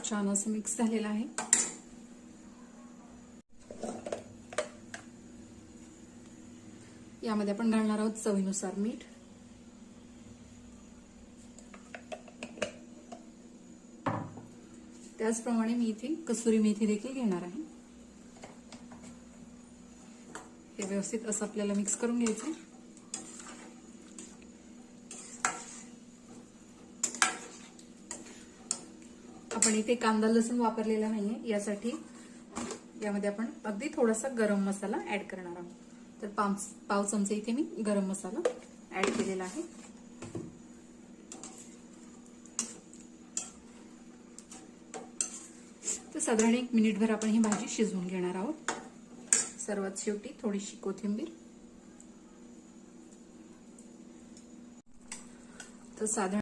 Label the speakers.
Speaker 1: छान असं मिक्स झालेलं आहे. यामध्ये आपण घालणार आहोत चवीनुसार मीठ. त्याचप्रमाणे मी इथे कसुरी मेथी देखील घेणार आहे. हे व्यवस्थित असं आपल्याला मिक्स करून घ्यायचं. आपण इथे कांदा लसूण वापरलेला नाहीये, यासाठी यामध्ये आपण अगदी थोडासा गरम मसाला ऍड करणार आहोत. तर पाव चमचे इथे मी गरम मसाला ऍड केलेला आहे. तर साधारण 1 मिनिटभर आपण ही भाजी शिजवून घेणार आहोत. सर्वात शेवटी थोडीशी कोथिंबीर. तर साधारण